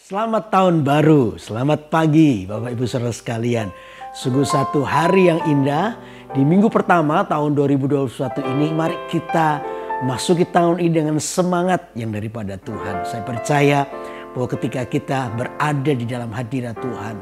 Selamat tahun baru, selamat pagi Bapak Ibu Saudara sekalian. Sungguh satu hari yang indah. Di minggu pertama tahun 2021 ini mari kita masuki tahun ini dengan semangat yang daripada Tuhan. Saya percaya bahwa ketika kita berada di dalam hadirat Tuhan,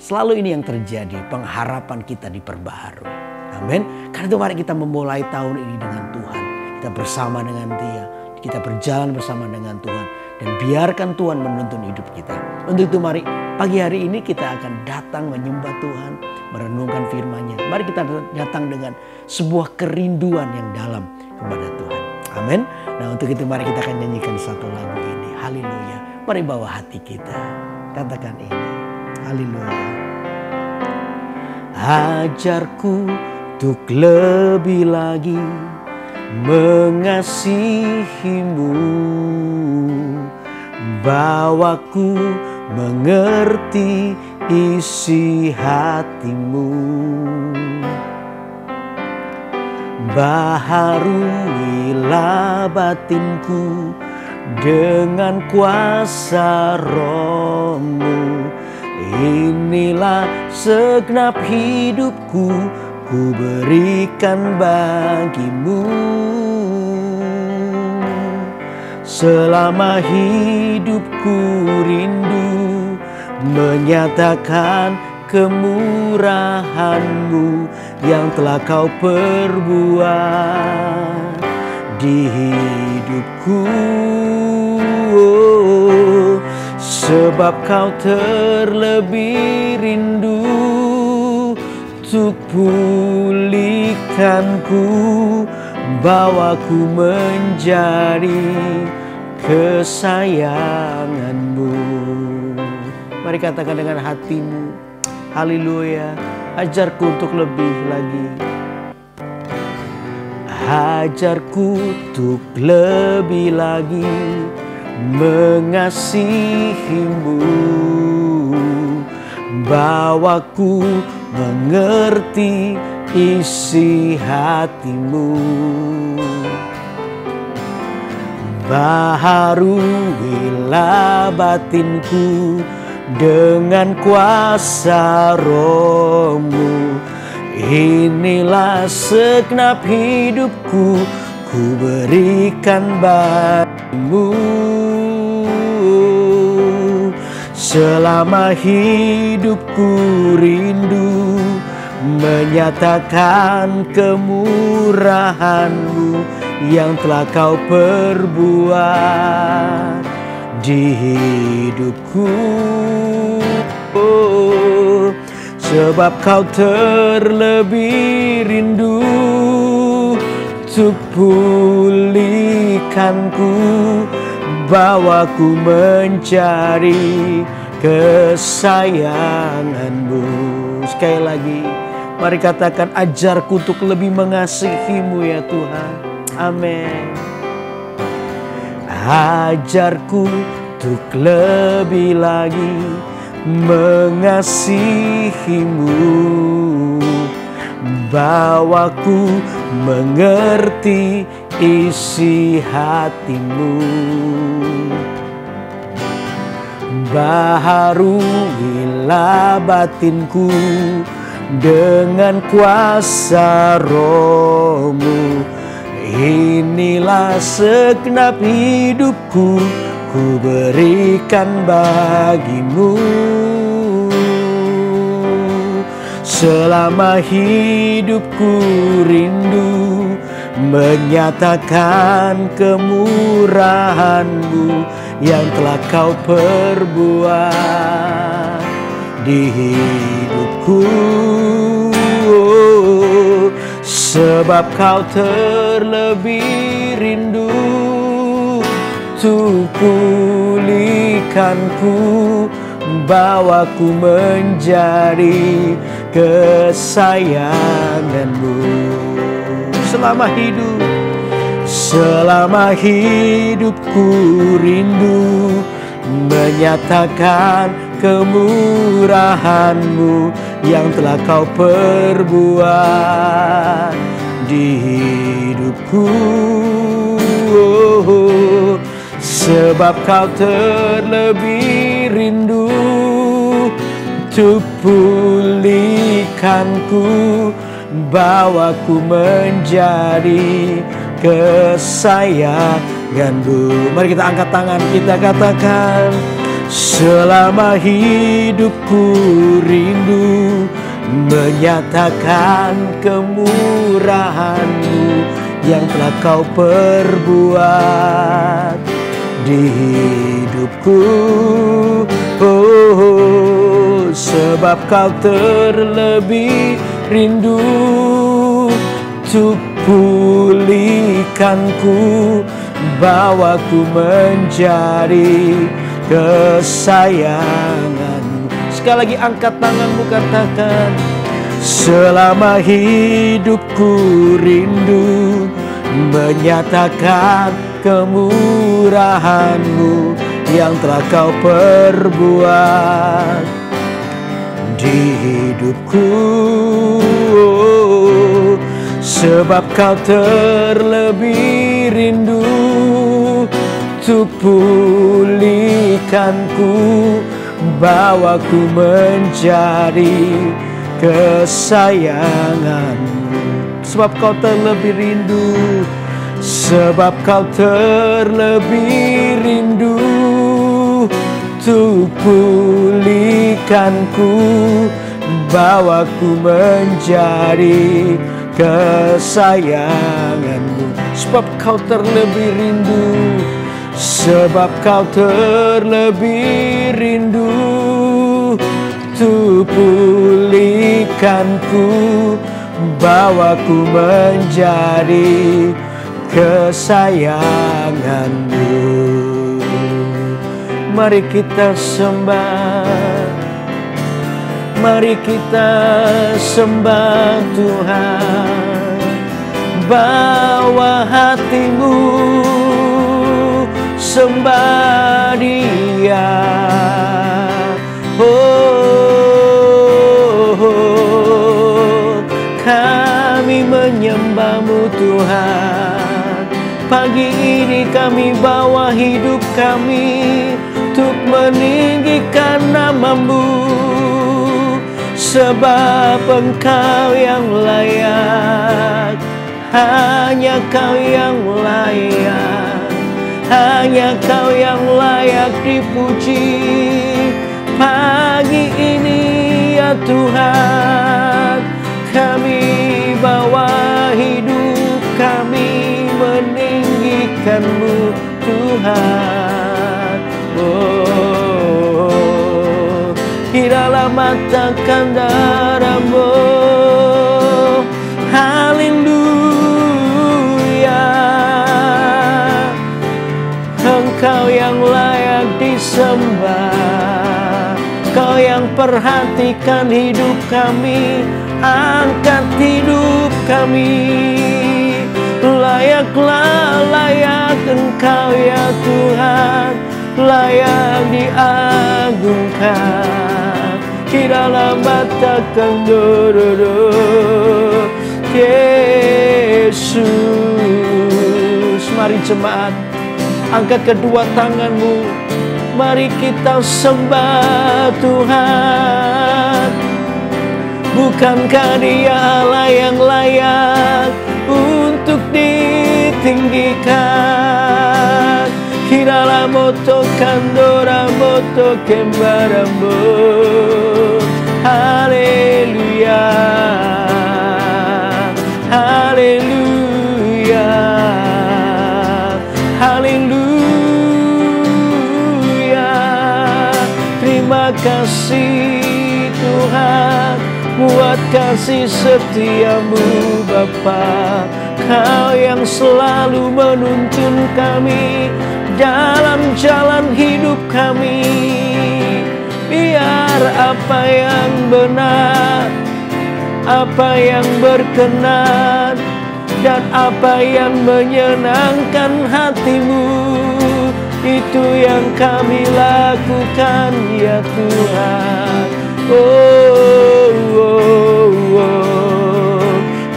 selalu ini yang terjadi, pengharapan kita diperbaharui. Amin. Karena itu mari kita memulai tahun ini dengan Tuhan. Kita bersama dengan Dia, kita berjalan bersama dengan Tuhan. Dan biarkan Tuhan menuntun hidup kita. Untuk itu mari pagi hari ini kita akan datang menyembah Tuhan, merenungkan firman-Nya. Mari kita datang dengan sebuah kerinduan yang dalam kepada Tuhan. Amin. Nah untuk itu mari kita akan nyanyikan satu lagu ini. Haleluya. Mari bawa hati kita. Katakan ini. Haleluya. Ajarku untuk lebih lagi mengasihimu, bawaku mengerti isi hatimu, baharuilah batinku dengan kuasa Roh-Mu. Inilah segenap hidupku, ku berikan bagimu. Selama hidupku rindu menyatakan kemurahan-Mu yang telah Kau perbuat di hidupku. Sebab Kau terlebih rindu untuk pulihkanku, bawaku menjadi kesayangan-Mu. Mari katakan dengan hatimu. Haleluya. Ajarku untuk lebih lagi. Ajarku untuk lebih lagi mengasihimu, bawaku mengerti isi hatimu, baharuilah batinku dengan kuasa Roh-Mu. Inilah segenap hidupku, ku berikan bagimu. Selama hidupku rindu menyatakan kemurahan-Mu yang telah Kau perbuat di hidupku. Sebab Kau terlebih rindu untuk pulihkanku, bawaku mencari kesayangan-Mu. Sekali lagi, mari katakan, ajarku untuk lebih mengasihi-Mu ya Tuhan. Amin. Ajarku untuk lebih lagi mengasihi-Mu, bawaku mengerti isi hatimu, baharuilah batinku dengan kuasa Roh-Mu. Inilah segenap hidupku, ku berikan bagimu. Selama hidupku rindu menyatakan kemurahan-Mu yang telah Kau perbuat di hidupku. Sebab Kau terlebih rindu untuk pulihkanku, bawaku menjadi kesayangan-Mu. Selama hidupku rindu menyatakan kemurahan-Mu yang telah Kau perbuat di hidupku. Sebab Kau terlebih rindu untuk pulihkanku, bawaku menjadi kesayanganmu. Mari kita angkat tangan, kita katakan, selama hidupku rindu menyatakan kemurahan-Mu yang telah Kau perbuat di hidupku. Oh, sebab Kau terlebih rindu untuk pulihkanku, bawaku menjadi kesayangan. Sekali lagi angkat tanganmu, katakan, selama hidupku rindu menyatakan kemurahan-Mu yang telah Kau perbuat di hidupku. Sebab Kau terlebih rindu untuk pulihkanku, bawaku menjadi kesayangan-Mu. Sebab Kau terlebih rindu, sebab Kau terlebih rindu untuk pulihkanku, bawaku menjadi kesayangan-Mu. Sebab Kau terlebih rindu, sebab Kau terlebih rindu untuk pulihkanku, bawaku menjadi kesayangan-Mu. Mari kita sembah, mari kita sembah Tuhan. Bawa hatimu, sembah Dia. Oh, kami menyembah-Mu Tuhan. Pagi ini kami bawa hidup kami untuk meninggikan nama-Mu, sebab Engkau yang layak, hanya Kau yang layak, hanya Kau yang layak dipuji. Pagi ini ya Tuhan, kami bawa hidup kami meninggikan-Mu Tuhan. Oh, di dalam mata darah-Mu, haleluya. Engkau yang layak disembah, Kau yang perhatikan hidup kami, angkat hidup kami. Layaklah, layak Engkau ya Tuhan, layak diagungkan. Di dalam mata kandoro Yesus. Mari jemaat, angkat kedua tanganmu, mari kita sembah Tuhan. Bukankah Dia Allah yang layak untuk ditinggikan? Kirala moto kandora moto kembarambo. Haleluya, haleluya, haleluya. Terima kasih Tuhan buat kasih setia-Mu Bapa. Kau yang selalu menuntun kami dalam jalan hidup kami. Biar apa yang benar, apa yang berkenan, dan apa yang menyenangkan hati-Mu, itu yang kami lakukan ya Tuhan. Oh, oh, oh.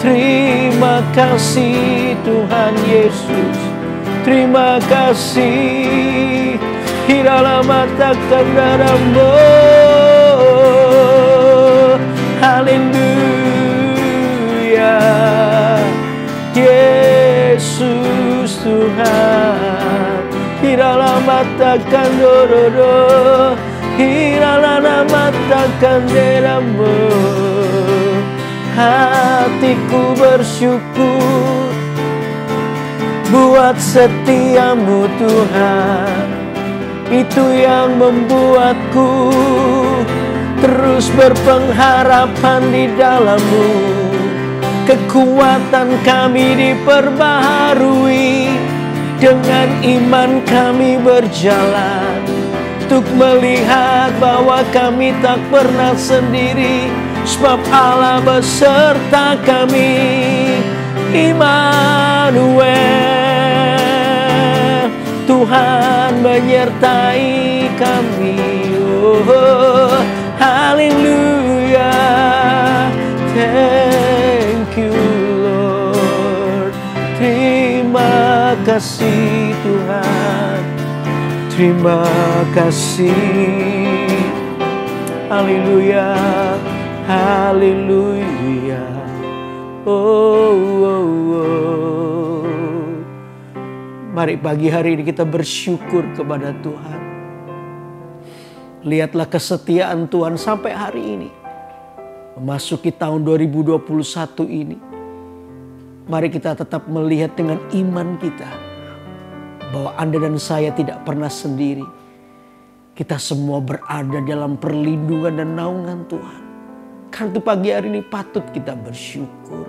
Terima kasih Tuhan Yesus, terima kasih. Hiralama takkan darahmu. Haleluya, Yesus Tuhan. Hiralama takkan dororo, hiralama takkan darahmu. Hatiku bersyukur buat setiamu Tuhan. Itu yang membuatku terus berpengharapan di dalam-Mu. Kekuatan kami diperbaharui, dengan iman kami berjalan untuk melihat bahwa kami tak pernah sendiri, sebab Allah beserta kami. Immanuel, Tuhan menyertai kami. Oh, haleluya, thank you Lord. Terima kasih Tuhan, terima kasih. Haleluya, haleluya. Oh, oh, oh. Mari pagi hari ini kita bersyukur kepada Tuhan. Lihatlah kesetiaan Tuhan sampai hari ini. Memasuki tahun 2021 ini. Mari kita tetap melihat dengan iman kita bahwa Anda dan saya tidak pernah sendiri. Kita semua berada dalam perlindungan dan naungan Tuhan. Karena itu pagi hari ini patut kita bersyukur.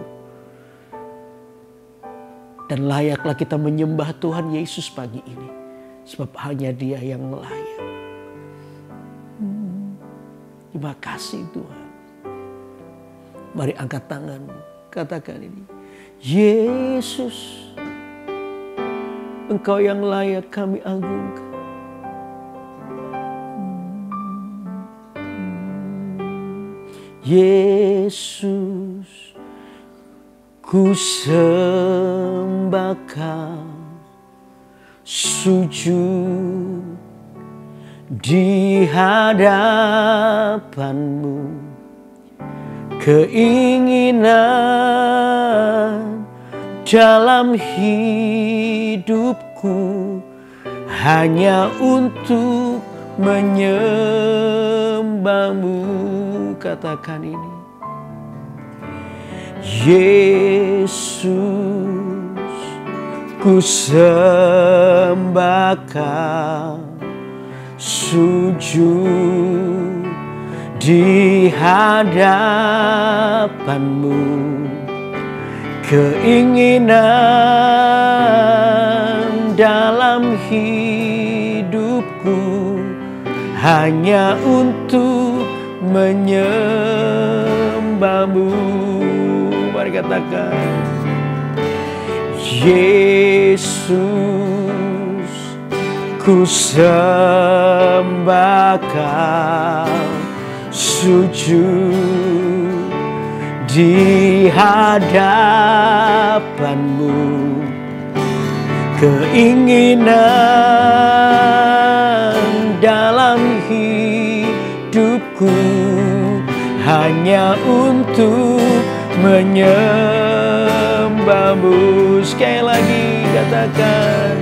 Dan layaklah kita menyembah Tuhan Yesus pagi ini. Sebab hanya Dia yang layak. Terima kasih Tuhan. Mari angkat tanganmu. Katakan ini. Yesus, Engkau yang layak kami agungkan. Yesus, ku sembah Kau, sujud di hadapan-Mu. Keinginan dalam hidupku hanya untuk menyembah-Mu. Katakan ini. Yesus, ku sembah Kau, sujud di hadapan-Mu. Keinginan dalam hidupku hanya untuk menyembah-Mu. Mari katakan. Yesus, ku sembah Kau, sujud di hadapan-Mu. Keinginan dalam hidupku hanya untuk menyembah-Mu. Sekali lagi katakan.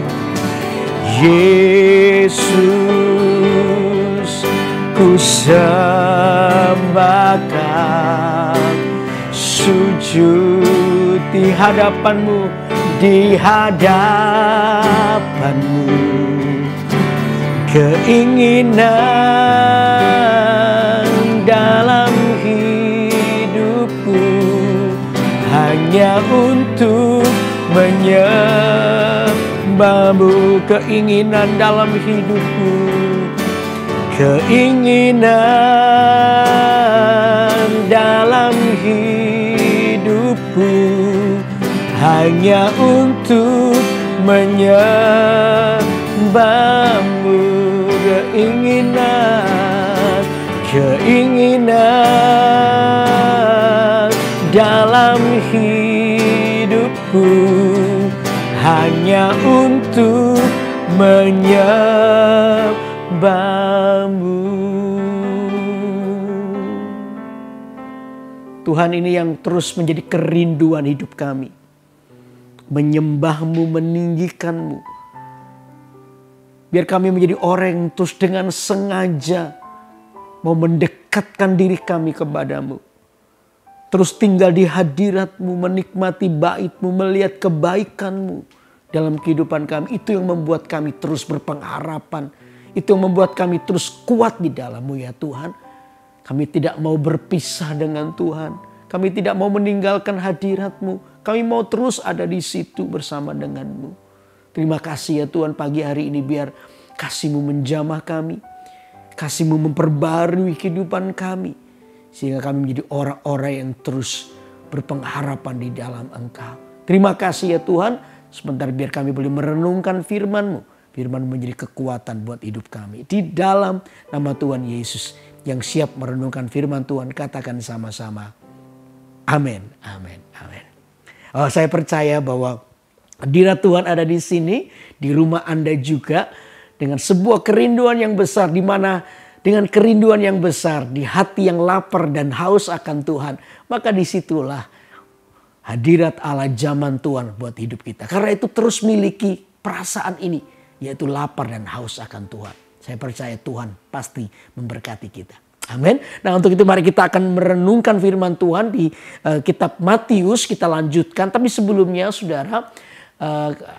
Yesus, ku sembah Kau, sujud di hadapan-Mu, di hadapan-Mu. Keinginan dalam hidupku hanya untuk menyembah-Mu. Keinginan dalam hidupku, keinginan dalam hidupku hanya untuk menyembah-Mu. Keinginan dalam hidupku hanya untuk menyembahmu. Tuhan, ini yang terus menjadi kerinduan hidup kami. Menyembahmu, meninggikanmu. Biar kami menjadi orang yang terus dengan sengaja mau mendekatkan diri kami kepadamu. Terus tinggal di hadiratmu, menikmati baitmu, melihat kebaikanmu dalam kehidupan kami. Itu yang membuat kami terus berpengharapan. Itu yang membuat kami terus kuat di dalammu ya Tuhan. Kami tidak mau berpisah dengan Tuhan. Kami tidak mau meninggalkan hadiratmu. Kami mau terus ada di situ bersama denganmu. Terima kasih ya Tuhan, pagi hari ini biar kasih-Mu menjamah kami. Kasih-Mu memperbarui kehidupan kami. Sehingga kami menjadi orang-orang yang terus berpengharapan di dalam Engkau. Terima kasih ya Tuhan. Sebentar biar kami boleh merenungkan firman-Mu. Firman-Mu menjadi kekuatan buat hidup kami. Di dalam nama Tuhan Yesus. Yang siap merenungkan firman Tuhan, katakan sama-sama. Amin, amin, amin. Oh, saya percaya bahwa hadirat Tuhan ada di sini. Di rumah Anda juga. Dengan sebuah kerinduan yang besar, di mana dengan kerinduan yang besar, di hati yang lapar dan haus akan Tuhan, maka disitulah hadirat Allah zaman Tuhan buat hidup kita. Karena itu terus miliki perasaan ini, yaitu lapar dan haus akan Tuhan. Saya percaya Tuhan pasti memberkati kita. Amin. Nah, untuk itu mari kita akan merenungkan firman Tuhan di kitab Matius. Kita lanjutkan, tapi sebelumnya saudara,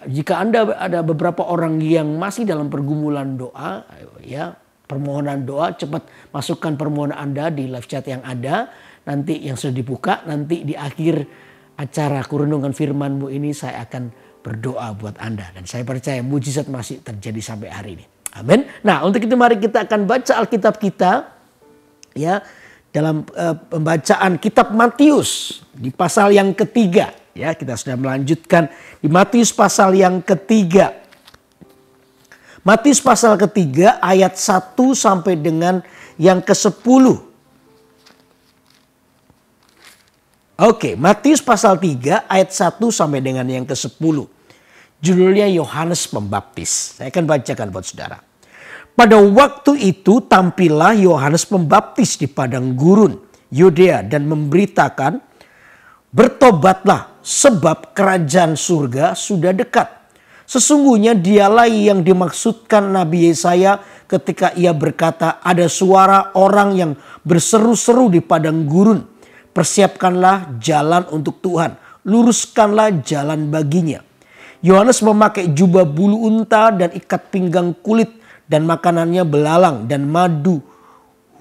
jika Anda ada beberapa orang yang masih dalam pergumulan doa, ya, permohonan doa, cepat masukkan permohonan Anda di live chat yang ada. Nanti yang sudah dibuka, nanti di akhir acara Kurenungan Firman-Mu ini saya akan berdoa buat Anda. Dan saya percaya mujizat masih terjadi sampai hari ini. Amin. Nah, untuk itu mari kita akan baca Alkitab kita. Ya, dalam pembacaan kitab Matius di pasal yang ketiga. Ya, kita sudah melanjutkan di Matius pasal yang ketiga. Matius pasal ketiga ayat 1 sampai dengan yang ke-10. Oke, Matius pasal 3 ayat 1 sampai dengan yang ke-10. Judulnya Yohanes Pembaptis. Saya akan bacakan buat saudara. Pada waktu itu tampillah Yohanes Pembaptis di padang gurun Yudea dan memberitakan, bertobatlah sebab kerajaan surga sudah dekat. Sesungguhnya dialah yang dimaksudkan Nabi Yesaya ketika ia berkata, ada suara orang yang berseru-seru di padang gurun. Persiapkanlah jalan untuk Tuhan, luruskanlah jalan baginya. Yohanes memakai jubah bulu unta dan ikat pinggang kulit dan makanannya belalang dan madu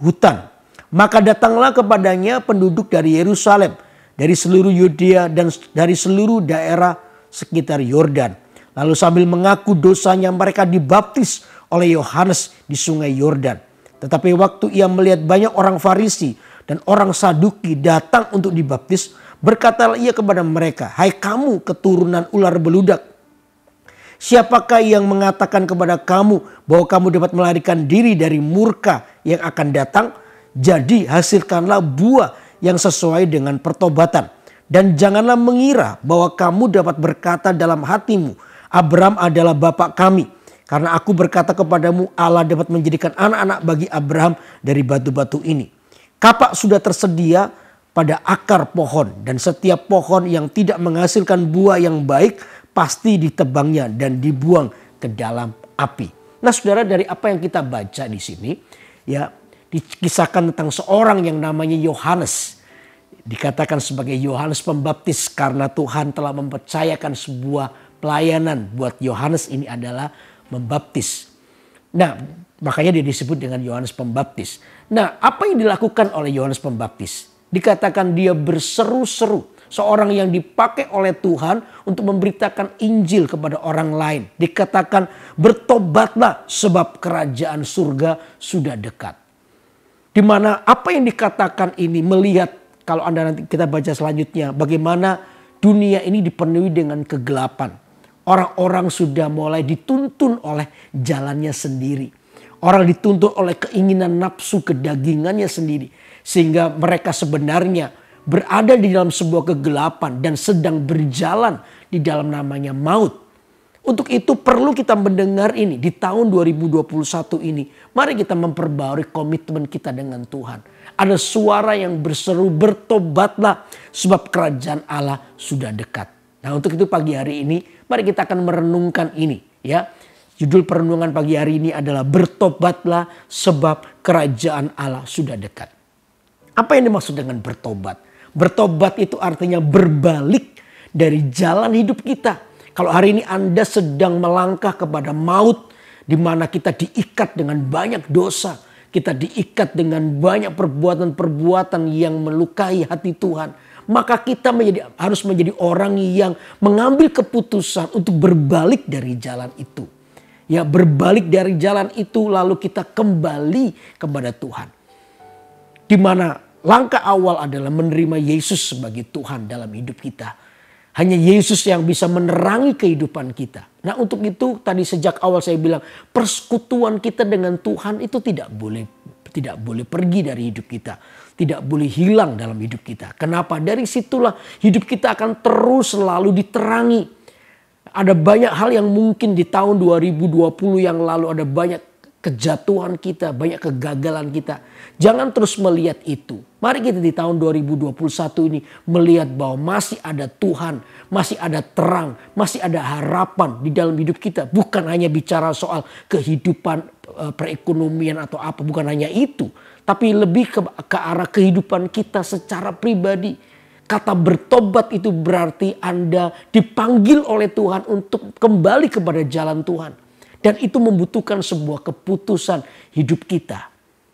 hutan. Maka datanglah kepadanya penduduk dari Yerusalem, dari seluruh Yudea dan dari seluruh daerah sekitar Yordan. Lalu sambil mengaku dosanya mereka dibaptis oleh Yohanes di sungai Yordan. Tetapi waktu ia melihat banyak orang Farisi dan orang Saduki datang untuk dibaptis, berkatalah ia kepada mereka, hai kamu keturunan ular beludak. Siapakah yang mengatakan kepada kamu bahwa kamu dapat melarikan diri dari murka yang akan datang? Jadi hasilkanlah buah yang sesuai dengan pertobatan. Dan janganlah mengira bahwa kamu dapat berkata dalam hatimu, Abraham adalah bapak kami. Karena aku berkata kepadamu, Allah dapat menjadikan anak-anak bagi Abraham dari batu-batu ini. Kapak sudah tersedia pada akar pohon. Dan setiap pohon yang tidak menghasilkan buah yang baik pasti ditebangnya dan dibuang ke dalam api. Nah saudara, dari apa yang kita baca di sini, ya, dikisahkan tentang seorang yang namanya Yohanes. Dikatakan sebagai Yohanes Pembaptis karena Tuhan telah mempercayakan sebuah pelayanan buat Yohanes ini adalah membaptis. Nah, makanya dia disebut dengan Yohanes Pembaptis. Nah, apa yang dilakukan oleh Yohanes Pembaptis? Dikatakan dia berseru-seru, seorang yang dipakai oleh Tuhan untuk memberitakan Injil kepada orang lain. Dikatakan bertobatlah sebab kerajaan surga sudah dekat. Di mana apa yang dikatakan ini melihat, kalau Anda nanti kita baca selanjutnya, bagaimana dunia ini dipenuhi dengan kegelapan. Orang-orang sudah mulai dituntun oleh jalannya sendiri. Orang dituntun oleh keinginan nafsu kedagingannya sendiri. Sehingga mereka sebenarnya berada di dalam sebuah kegelapan dan sedang berjalan di dalam namanya maut. Untuk itu perlu kita mendengar ini di tahun 2021 ini. Mari kita memperbarui komitmen kita dengan Tuhan. Ada suara yang berseru, bertobatlah sebab kerajaan Allah sudah dekat. Nah, untuk itu pagi hari ini mari kita akan merenungkan ini ya. Judul perenungan pagi hari ini adalah bertobatlah sebab kerajaan Allah sudah dekat. Apa yang dimaksud dengan bertobat? Bertobat itu artinya berbalik dari jalan hidup kita. Kalau hari ini Anda sedang melangkah kepada maut, di mana kita diikat dengan banyak dosa, kita diikat dengan banyak perbuatan-perbuatan yang melukai hati Tuhan, maka kita harus menjadi orang yang mengambil keputusan untuk berbalik dari jalan itu. Ya, berbalik dari jalan itu lalu kita kembali kepada Tuhan. Di mana langkah awal adalah menerima Yesus sebagai Tuhan dalam hidup kita. Hanya Yesus yang bisa menerangi kehidupan kita. Nah, untuk itu tadi sejak awal saya bilang persekutuan kita dengan Tuhan itu tidak boleh pergi dari hidup kita. Tidak boleh hilang dalam hidup kita. Kenapa? Dari situlah hidup kita akan terus selalu diterangi. Ada banyak hal yang mungkin di tahun 2020 yang lalu ada banyak kejatuhan kita, banyak kegagalan kita. Jangan terus melihat itu. Mari kita di tahun 2021 ini melihat bahwa masih ada Tuhan, masih ada terang, masih ada harapan di dalam hidup kita. Bukan hanya bicara soal kehidupan perekonomian atau apa, bukan hanya itu. Tapi lebih ke arah kehidupan kita secara pribadi. Kata bertobat itu berarti Anda dipanggil oleh Tuhan untuk kembali kepada jalan Tuhan. Dan itu membutuhkan sebuah keputusan hidup kita.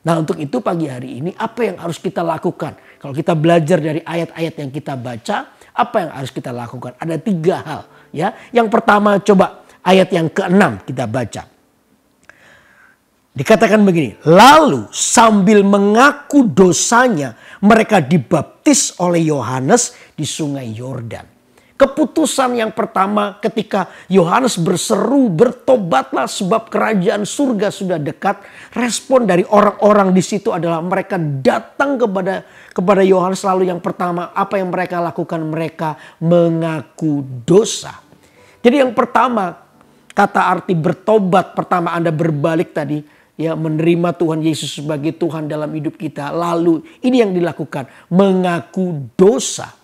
Nah, untuk itu pagi hari ini apa yang harus kita lakukan? Kalau kita belajar dari ayat-ayat yang kita baca, apa yang harus kita lakukan? Ada 3 hal. Ya. Yang pertama coba ayat yang ke-6 kita baca. Dikatakan begini, lalu sambil mengaku dosanya mereka dibaptis oleh Yohanes di sungai Yordan. Keputusan yang pertama ketika Yohanes berseru bertobatlah sebab kerajaan surga sudah dekat. Respon dari orang-orang di situ adalah mereka datang kepada Yohanes, lalu yang pertama apa yang mereka lakukan? Mereka mengaku dosa. Jadi yang pertama kata arti bertobat, pertama Anda berbalik tadi ya, menerima Tuhan Yesus sebagai Tuhan dalam hidup kita. Lalu ini yang dilakukan, mengaku dosa.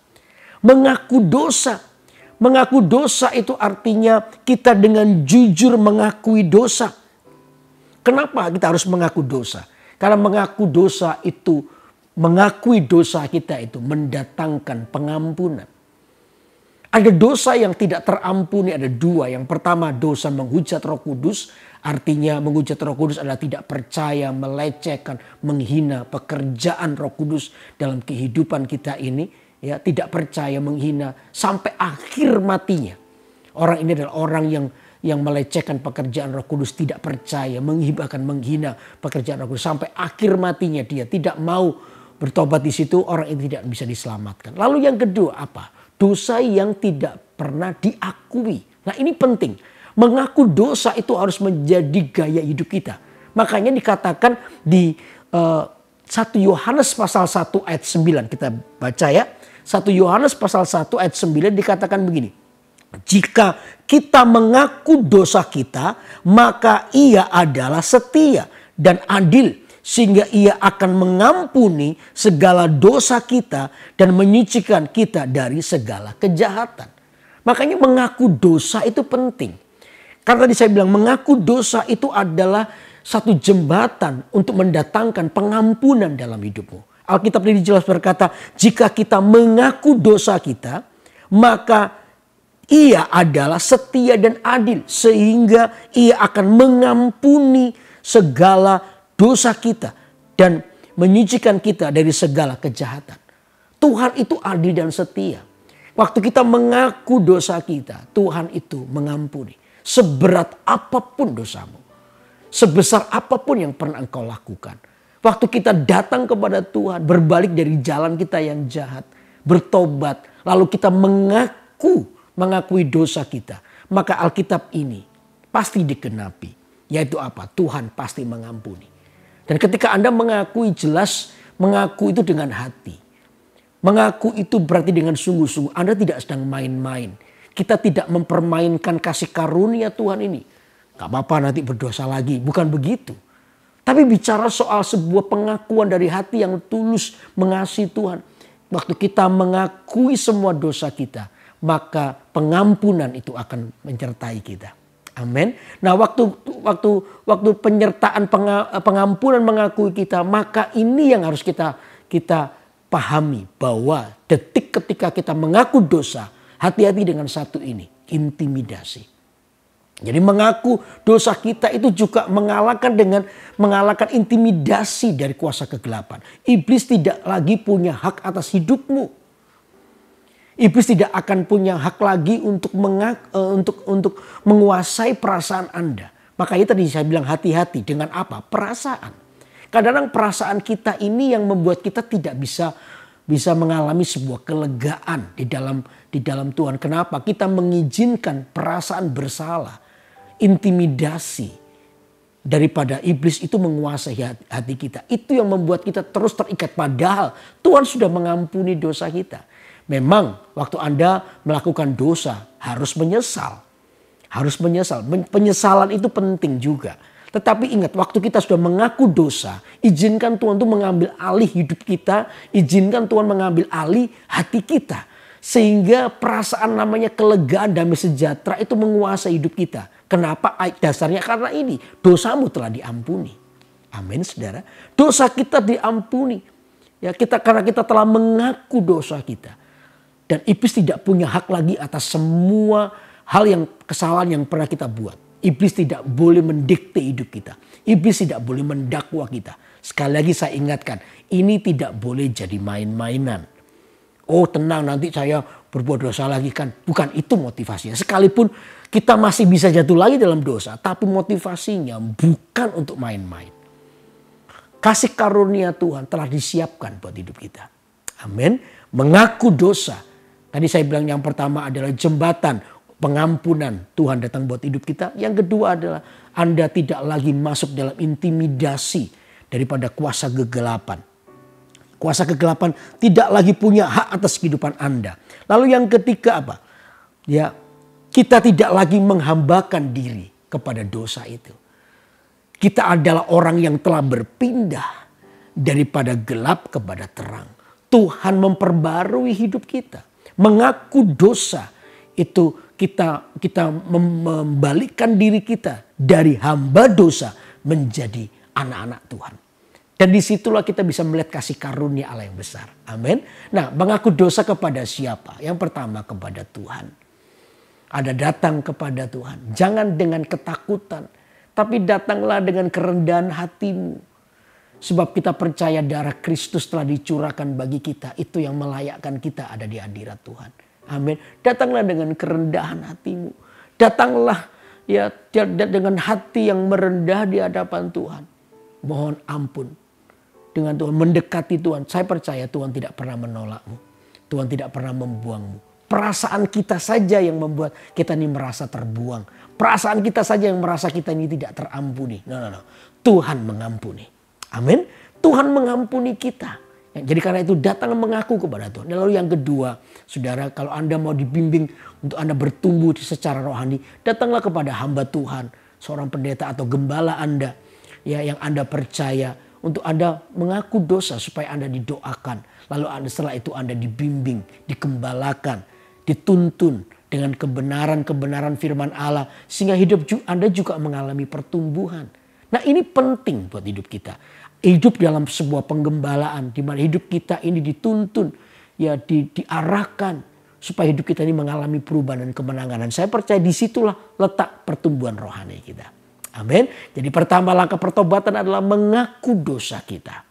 Mengaku dosa. Mengaku dosa itu artinya kita dengan jujur mengakui dosa. Kenapa kita harus mengaku dosa? Karena mengaku dosa itu, mengakui dosa kita itu mendatangkan pengampunan. Ada dosa yang tidak terampuni, ada 2. Yang pertama dosa menghujat Roh Kudus. Artinya menghujat Roh Kudus adalah tidak percaya, melecehkan, menghina pekerjaan Roh Kudus dalam kehidupan kita ini. Ya, tidak percaya, menghina sampai akhir matinya. Orang ini adalah orang yang melecehkan pekerjaan Roh Kudus, tidak percaya, menghina pekerjaan Roh Kudus sampai akhir matinya. Dia tidak mau bertobat di situ, orang ini tidak bisa diselamatkan. Lalu yang kedua apa? Dosa yang tidak pernah diakui. Nah, ini penting. Mengaku dosa itu harus menjadi gaya hidup kita. Makanya dikatakan di 1 Yohanes pasal 1 ayat 9 kita baca ya. 1 Yohanes pasal 1 ayat 9 dikatakan begini. Jika kita mengaku dosa kita, maka ia adalah setia dan adil. Sehingga ia akan mengampuni segala dosa kita dan menyucikan kita dari segala kejahatan. Makanya mengaku dosa itu penting. Karena tadi saya bilang mengaku dosa itu adalah satu jembatan untuk mendatangkan pengampunan dalam hidupmu. Alkitab ini jelas berkata, jika kita mengaku dosa kita, maka ia adalah setia dan adil. Sehingga ia akan mengampuni segala dosa kita dan menyucikan kita dari segala kejahatan. Tuhan itu adil dan setia. Waktu kita mengaku dosa kita, Tuhan itu mengampuni. Seberat apapun dosamu. Sebesar apapun yang pernah engkau lakukan. Waktu kita datang kepada Tuhan, berbalik dari jalan kita yang jahat, bertobat, lalu kita mengakui dosa kita, maka Alkitab ini pasti digenapi. Yaitu apa? Tuhan pasti mengampuni. Dan ketika Anda mengakui, jelas mengaku itu dengan hati. Mengaku itu berarti dengan sungguh-sungguh. Anda tidak sedang main-main. Kita tidak mempermainkan kasih karunia Tuhan ini. Gak apa-apa nanti berdosa lagi. Bukan begitu. Tapi bicara soal sebuah pengakuan dari hati yang tulus mengasihi Tuhan. Waktu kita mengakui semua dosa kita, maka pengampunan itu akan menyertai kita. Amin. Nah, waktu penyertaan pengampunan mengakui kita, maka ini yang harus kita pahami, bahwa detik ketika kita mengaku dosa, hati-hati dengan satu ini, intimidasi. Jadi mengaku dosa kita itu juga mengalahkan intimidasi dari kuasa kegelapan. Iblis tidak lagi punya hak atas hidupmu. Iblis tidak akan punya hak lagi untuk menguasai perasaan Anda. Makanya tadi saya bilang hati-hati dengan apa? Perasaan. Kadang-kadang perasaan kita ini yang membuat kita tidak bisa mengalami sebuah kelegaan di dalam Tuhan. Kenapa? Kita mengizinkan perasaan bersalah, intimidasi daripada iblis itu menguasai hati kita. Itu yang membuat kita terus terikat, padahal Tuhan sudah mengampuni dosa kita. Memang waktu Anda melakukan dosa harus menyesal. Harus menyesal. Penyesalan itu penting juga. Tetapi ingat, waktu kita sudah mengaku dosa, izinkan Tuhan itu mengambil alih hidup kita. Izinkan Tuhan mengambil alih hati kita. Sehingga perasaan namanya kelegaan, damai sejahtera itu menguasai hidup kita. Kenapa? Dasarnya karena ini. Dosamu telah diampuni. Amin, saudara. Dosa kita diampuni. Ya, karena kita telah mengaku dosa kita. Dan iblis tidak punya hak lagi atas semua kesalahan yang pernah kita buat. Iblis tidak boleh mendikte hidup kita. Iblis tidak boleh mendakwa kita. Sekali lagi saya ingatkan, ini tidak boleh jadi main-mainan. Oh tenang, nanti saya berbuat dosa lagi kan. Bukan itu motivasinya. Sekalipun kita masih bisa jatuh lagi dalam dosa, tapi motivasinya bukan untuk main-main. Kasih karunia Tuhan telah disiapkan buat hidup kita. Amin. Mengaku dosa. Tadi saya bilang yang pertama adalah jembatan pengampunan Tuhan datang buat hidup kita. Yang kedua adalah Anda tidak lagi masuk dalam intimidasi daripada kuasa kegelapan. Kuasa kegelapan tidak lagi punya hak atas kehidupan Anda. Lalu yang ketiga apa? Ya, kita tidak lagi menghambakan diri kepada dosa itu. Kita adalah orang yang telah berpindah daripada gelap kepada terang. Tuhan memperbarui hidup kita. Mengaku dosa itu kita membalikkan diri kita dari hamba dosa menjadi anak-anak Tuhan. Dan disitulah kita bisa melihat kasih karunia Allah yang besar. Amin. Nah, mengaku dosa kepada siapa? Yang pertama kepada Tuhan. Ada datang kepada Tuhan. Jangan dengan ketakutan. Tapi datanglah dengan kerendahan hatimu. Sebab kita percaya darah Kristus telah dicurahkan bagi kita. Itu yang melayakkan kita ada di hadirat Tuhan. Amin. Datanglah dengan kerendahan hatimu. Datanglah ya dengan hati yang merendah di hadapan Tuhan. Mohon ampun dengan Tuhan. Mendekati Tuhan. Saya percaya Tuhan tidak pernah menolakmu. Tuhan tidak pernah membuangmu. Perasaan kita saja yang membuat kita ini merasa terbuang. Perasaan kita saja yang merasa kita ini tidak terampuni. No. Tuhan mengampuni. Amin. Tuhan mengampuni kita. Jadi karena itu datang mengaku kepada Tuhan. Lalu yang kedua, saudara, kalau Anda mau dibimbing untuk Anda bertumbuh secara rohani, datanglah kepada hamba Tuhan, seorang pendeta atau gembala Anda, ya, yang Anda percaya, untuk Anda mengaku dosa supaya Anda didoakan. Lalu setelah itu Anda dibimbing, dikembalakan, dituntun dengan kebenaran firman Allah, sehingga hidup Anda juga mengalami pertumbuhan. Nah, ini penting buat hidup kita. Hidup dalam sebuah penggembalaan di mana hidup kita ini dituntun, ya diarahkan supaya hidup kita ini mengalami perubahan dan kemenangan. Dan saya percaya disitulah letak pertumbuhan rohani kita. Amin. Jadi pertama langkah pertobatan adalah mengaku dosa kita.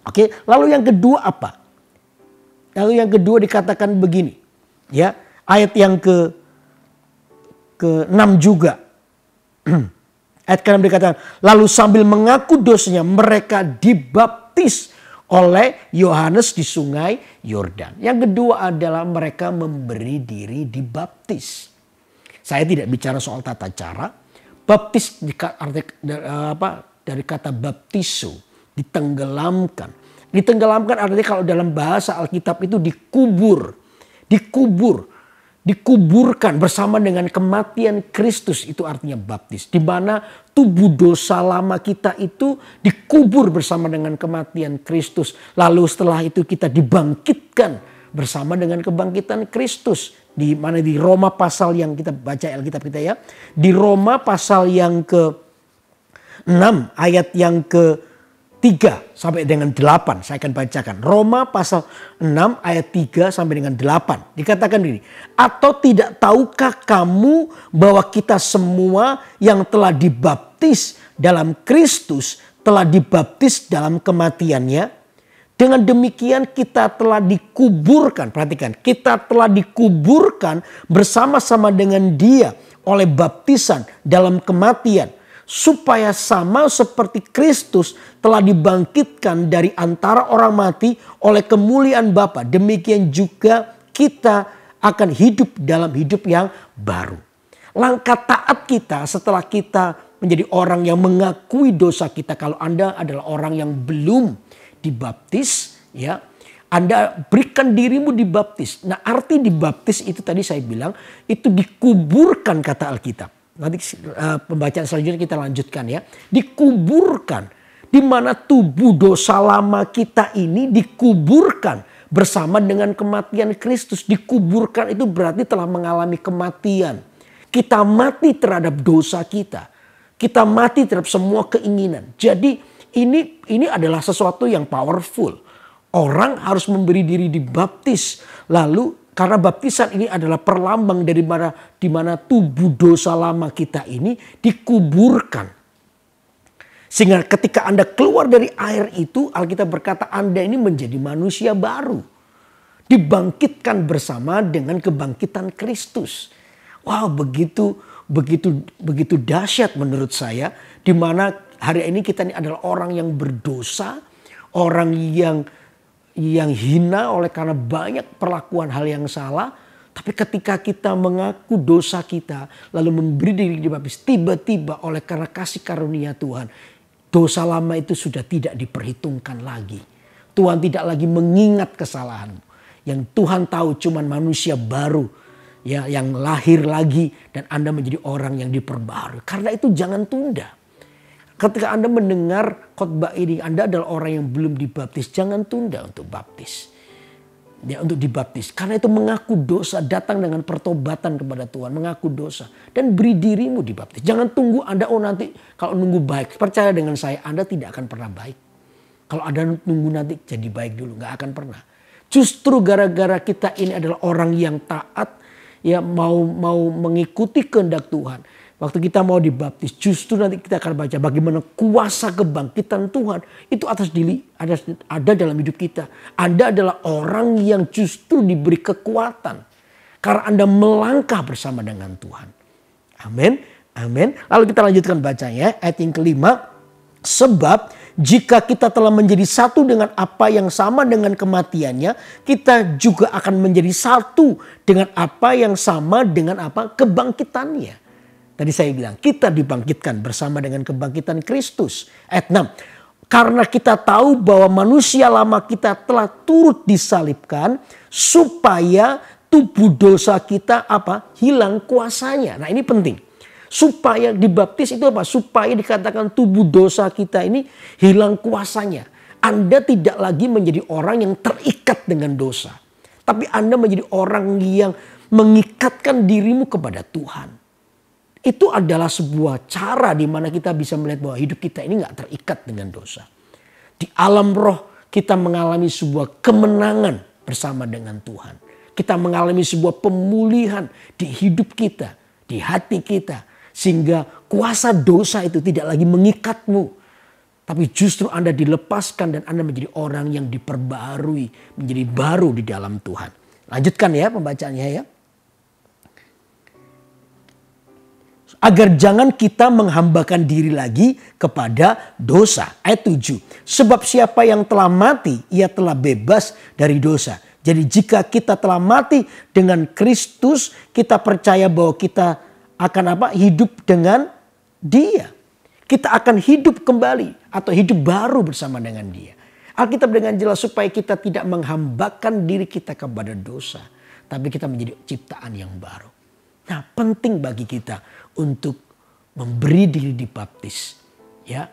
Oke, lalu yang kedua apa? Lalu yang kedua dikatakan begini, ya, ayat yang ke-6 juga. Ayat ke-6 dikatakan, lalu sambil mengaku dosanya mereka dibaptis oleh Yohanes di sungai Yordan. Yang kedua adalah mereka memberi diri dibaptis. Saya tidak bicara soal tata cara. Baptis dari kata baptiso, ditenggelamkan. Ditenggelamkan artinya kalau dalam bahasa Alkitab itu dikubur. Dikubur. dikuburkan bersama dengan kematian Kristus, itu artinya baptis. Di mana tubuh dosa lama kita itu dikubur bersama dengan kematian Kristus. Lalu setelah itu kita dibangkitkan bersama dengan kebangkitan Kristus. Di mana di Roma pasal yang kita baca Alkitab kita ya. Di Roma pasal yang ke-6 ayat yang ke-3 sampai dengan 8. Saya akan bacakan. Roma pasal 6 ayat 3 sampai dengan 8. Dikatakan ini. Atau tidak tahukah kamu bahwa kita semua yang telah dibaptis dalam Kristus telah dibaptis dalam kematiannya? Dengan demikian kita telah dikuburkan. Perhatikan, kita telah dikuburkan bersama-sama dengan Dia oleh baptisan dalam kematian. Supaya sama seperti Kristus telah dibangkitkan dari antara orang mati oleh kemuliaan Bapa. Demikian juga kita akan hidup dalam hidup yang baru. Langkah taat kita setelah kita menjadi orang yang mengakui dosa kita. Kalau Anda adalah orang yang belum dibaptis, ya, Anda berikan dirimu dibaptis. Nah, arti dibaptis itu tadi saya bilang itu dikuburkan kata Alkitab. Nanti pembacaan selanjutnya kita lanjutkan ya. Dikuburkan, di mana tubuh dosa lama kita ini dikuburkan bersama dengan kematian Kristus. Dikuburkan itu berarti telah mengalami kematian. Kita mati terhadap dosa kita. Kita mati terhadap semua keinginan. Jadi ini adalah sesuatu yang powerful. Orang harus memberi diri dibaptis. Lalu karena baptisan ini adalah perlambang dari di mana tubuh dosa lama kita ini dikuburkan. Sehingga ketika Anda keluar dari air itu, Alkitab berkata Anda ini menjadi manusia baru. Dibangkitkan bersama dengan kebangkitan Kristus. Wow, begitu dahsyat menurut saya, di mana hari ini kita ini adalah orang yang berdosa, orang yang hina oleh karena banyak perlakuan hal yang salah. Tapi ketika kita mengaku dosa kita, lalu memberi diri dibaptis, tiba-tiba oleh karena kasih karunia Tuhan, dosa lama itu sudah tidak diperhitungkan lagi. Tuhan tidak lagi mengingat kesalahanmu. Yang Tuhan tahu cuman manusia baru, ya, yang lahir lagi dan Anda menjadi orang yang diperbarui. Karena itu jangan tunda. Ketika Anda mendengar khotbah ini, Anda adalah orang yang belum dibaptis, jangan tunda untuk baptis. Ya, untuk dibaptis. Karena itu mengaku dosa, datang dengan pertobatan kepada Tuhan, mengaku dosa dan beri dirimu dibaptis. Jangan tunggu Anda nanti kalau nunggu baik, percaya dengan saya Anda tidak akan pernah baik. Kalau Anda nunggu nanti jadi baik dulu, nggak akan pernah. Justru gara-gara kita ini adalah orang yang taat, ya mau mengikuti kehendak Tuhan. Waktu kita mau dibaptis, justru nanti kita akan baca bagaimana kuasa kebangkitan Tuhan itu ada dalam hidup kita. Anda adalah orang yang justru diberi kekuatan karena Anda melangkah bersama dengan Tuhan. Amin, amin. Lalu kita lanjutkan bacanya ayat yang kelima. Sebab jika kita telah menjadi satu dengan apa yang sama dengan kematiannya, kita juga akan menjadi satu dengan apa yang sama dengan apa kebangkitannya. Tadi saya bilang kita dibangkitkan bersama dengan kebangkitan Kristus. Ayat 6. Karena kita tahu bahwa manusia lama kita telah turut disalibkan supaya tubuh dosa kita hilang kuasanya. Nah, ini penting. Supaya dibaptis itu apa? Supaya dikatakan tubuh dosa kita ini hilang kuasanya. Anda tidak lagi menjadi orang yang terikat dengan dosa. Tapi Anda menjadi orang yang mengikatkan dirimu kepada Tuhan. Itu adalah sebuah cara di mana kita bisa melihat bahwa hidup kita ini gak terikat dengan dosa. Di alam roh kita mengalami sebuah kemenangan bersama dengan Tuhan. Kita mengalami sebuah pemulihan di hidup kita, di hati kita. Sehingga kuasa dosa itu tidak lagi mengikatmu. Tapi justru Anda dilepaskan dan Anda menjadi orang yang diperbarui. Menjadi baru di dalam Tuhan. Lanjutkan ya pembacaannya ya. Agar jangan kita menghambakan diri lagi kepada dosa. Ayat 7. Sebab siapa yang telah mati, ia telah bebas dari dosa. Jadi jika kita telah mati dengan Kristus, kita percaya bahwa kita akan hidup dengan Dia. Kita akan hidup kembali atau hidup baru bersama dengan Dia. Alkitab dengan jelas supaya kita tidak menghambakan diri kita kepada dosa. tapi kita menjadi ciptaan yang baru. Nah, penting bagi kita untuk memberi diri dibaptis. Ya.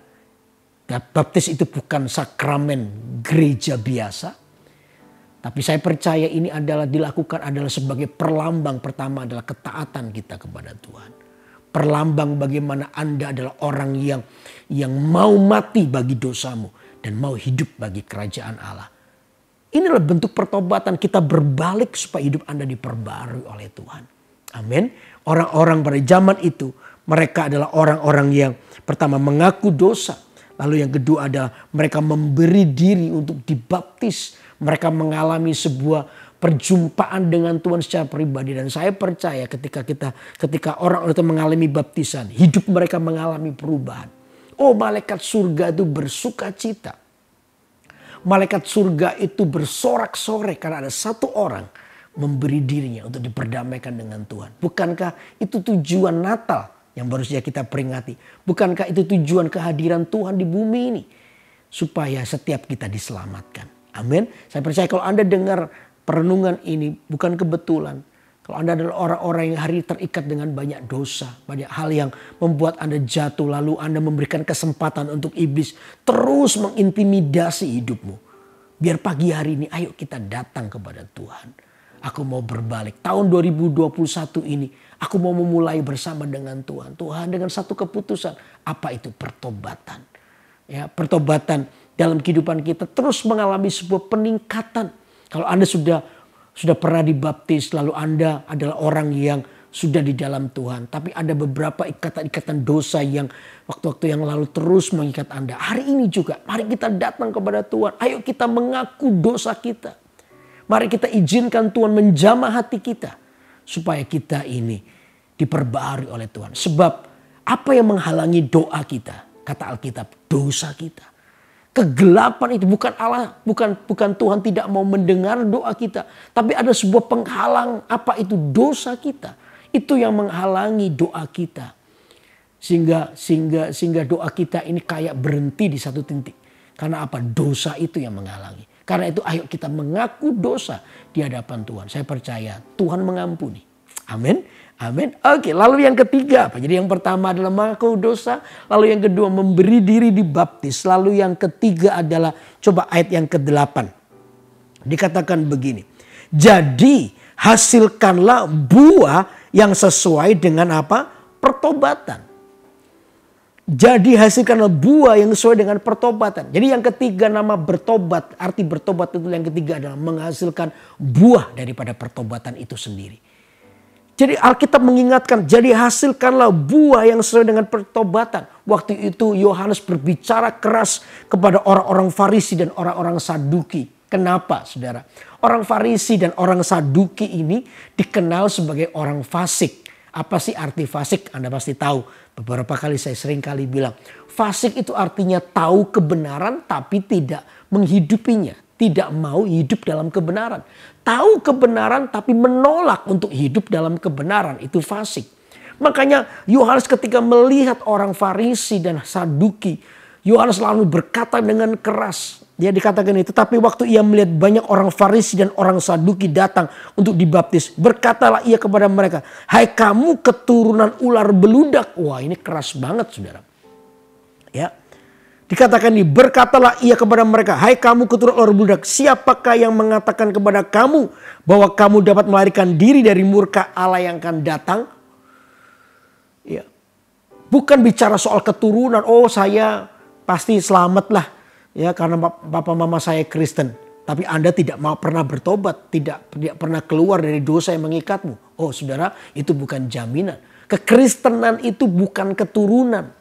Baptis itu bukan sakramen gereja biasa. Tapi saya percaya ini adalah dilakukan adalah sebagai perlambang, pertama adalah ketaatan kita kepada Tuhan. Perlambang bagaimana Anda adalah orang yang mau mati bagi dosamu dan mau hidup bagi kerajaan Allah. Inilah bentuk pertobatan, kita berbalik supaya hidup Anda diperbarui oleh Tuhan. Amin. Orang-orang pada zaman itu mereka adalah orang-orang yang pertama mengaku dosa. Lalu yang kedua adalah mereka memberi diri untuk dibaptis. Mereka mengalami sebuah perjumpaan dengan Tuhan secara pribadi. Dan saya percaya ketika orang itu mengalami baptisan, hidup mereka mengalami perubahan. Oh, malaikat surga itu bersuka cita. Malaikat surga itu bersorak-sorai karena ada satu orang memberi dirinya untuk diperdamaikan dengan Tuhan. Bukankah itu tujuan Natal yang baru saja kita peringati? Bukankah itu tujuan kehadiran Tuhan di bumi ini? Supaya setiap kita diselamatkan. Amin. Saya percaya kalau Anda dengar perenungan ini bukan kebetulan. Kalau Anda adalah orang-orang yang hari ini terikat dengan banyak dosa. Banyak hal yang membuat Anda jatuh. Lalu Anda memberikan kesempatan untuk iblis terus mengintimidasi hidupmu. Biar pagi hari ini ayo kita datang kepada Tuhan. Aku mau berbalik. Tahun 2021 ini aku mau memulai bersama dengan Tuhan. Tuhan dengan satu keputusan. Apa itu? Pertobatan. Ya, pertobatan dalam kehidupan kita terus mengalami sebuah peningkatan. Kalau Anda sudah pernah dibaptis, lalu Anda adalah orang yang sudah di dalam Tuhan. Tapi ada beberapa ikatan-ikatan dosa yang waktu-waktu yang lalu terus mengikat Anda. Hari ini juga mari kita datang kepada Tuhan. Ayo kita mengaku dosa kita. Mari kita izinkan Tuhan menjamah hati kita. Supaya kita ini diperbarui oleh Tuhan. Sebab apa yang menghalangi doa kita? Kata Alkitab, dosa kita. Kegelapan itu bukan Allah, bukan Tuhan tidak mau mendengar doa kita. Tapi ada sebuah penghalang, apa itu? Dosa kita. Itu yang menghalangi doa kita. Sehingga doa kita ini kayak berhenti di satu titik. Karena apa? Dosa itu yang menghalangi. Karena itu ayo kita mengaku dosa di hadapan Tuhan. Saya percaya Tuhan mengampuni. Amin. Amin. Oke, lalu yang ketiga apa? Jadi yang pertama adalah mengaku dosa. Lalu yang kedua memberi diri dibaptis. Lalu yang ketiga adalah coba ayat yang ke-8. Dikatakan begini. Jadi hasilkanlah buah yang sesuai dengan apa? Pertobatan. Jadi hasilkanlah buah yang sesuai dengan pertobatan. Jadi yang ketiga nama bertobat. Arti bertobat itu yang ketiga adalah menghasilkan buah daripada pertobatan itu sendiri. Jadi Alkitab mengingatkan, jadi hasilkanlah buah yang sesuai dengan pertobatan. Waktu itu Yohanes berbicara keras kepada orang-orang Farisi dan orang-orang Saduki. Kenapa saudara? Orang Farisi dan orang Saduki ini dikenal sebagai orang fasik. Apa sih arti fasik? Anda pasti tahu. Beberapa kali saya sering kali bilang. Fasik itu artinya tahu kebenaran tapi tidak menghidupinya. Tidak mau hidup dalam kebenaran. Tahu kebenaran tapi menolak untuk hidup dalam kebenaran. Itu fasik. Makanya Yohanes ketika melihat orang Farisi dan Saduki. Yohanes lalu berkata dengan keras. Dia dikatakan itu. Tapi waktu ia melihat banyak orang Farisi dan orang Saduki datang untuk dibaptis. Berkatalah ia kepada mereka. Hai kamu keturunan ular beludak. Wah ini keras banget saudara. Ya. Dikatakan ini, berkatalah ia kepada mereka, hai kamu keturunan ular beludak, siapakah yang mengatakan kepada kamu bahwa kamu dapat melarikan diri dari murka Allah yang akan datang? Ya. Bukan bicara soal keturunan, oh saya pasti selamat lah ya karena papa mama saya Kristen. Tapi Anda tidak mau pernah bertobat, tidak pernah keluar dari dosa yang mengikatmu. Oh saudara, itu bukan jaminan. Kekristenan itu bukan keturunan.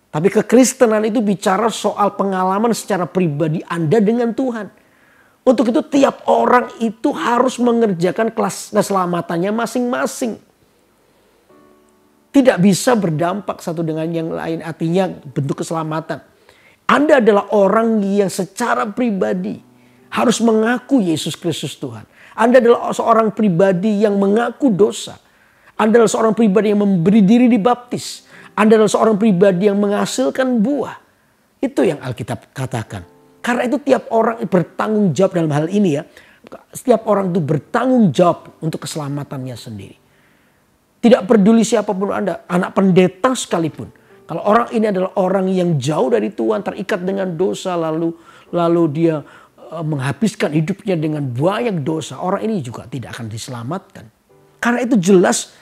Tapi kekristenan itu bicara soal pengalaman secara pribadi Anda dengan Tuhan. Untuk itu tiap orang itu harus mengerjakan kelas keselamatannya masing-masing. Tidak bisa berdampak satu dengan yang lain. Artinya bentuk keselamatan. Anda adalah orang yang secara pribadi harus mengaku Yesus Kristus Tuhan. Anda adalah seorang pribadi yang mengaku dosa. Anda adalah seorang pribadi yang memberi diri dibaptis. Anda adalah seorang pribadi yang menghasilkan buah. Itu yang Alkitab katakan. Karena itu tiap orang bertanggung jawab dalam hal ini ya. setiap orang itu bertanggung jawab untuk keselamatannya sendiri. Tidak peduli siapapun Anda, anak pendeta sekalipun. Kalau orang ini adalah orang yang jauh dari Tuhan, terikat dengan dosa, lalu dia menghabiskan hidupnya dengan banyak dosa, orang ini juga tidak akan diselamatkan. Karena itu jelas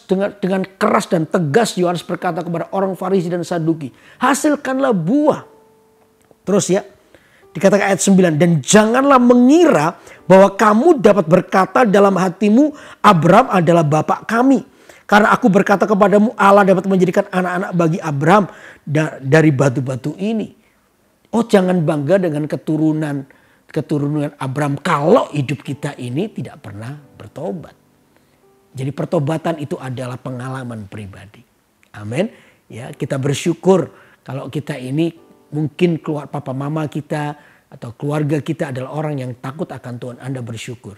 dengan keras dan tegas Yohanes berkata kepada orang Farisi dan Saduki, hasilkanlah buah. Terus ya, dikatakan ayat 9, dan janganlah mengira bahwa kamu dapat berkata dalam hatimu, Abraham adalah bapak kami. Karena aku berkata kepadamu, Allah dapat menjadikan anak-anak bagi Abraham dari batu-batu ini. Oh, jangan bangga dengan keturunan Abraham kalau hidup kita ini tidak pernah bertobat. Jadi pertobatan itu adalah pengalaman pribadi. Amin. Ya, kita bersyukur kalau kita ini mungkin keluar papa mama kita atau keluarga kita adalah orang yang takut akan Tuhan. Anda bersyukur.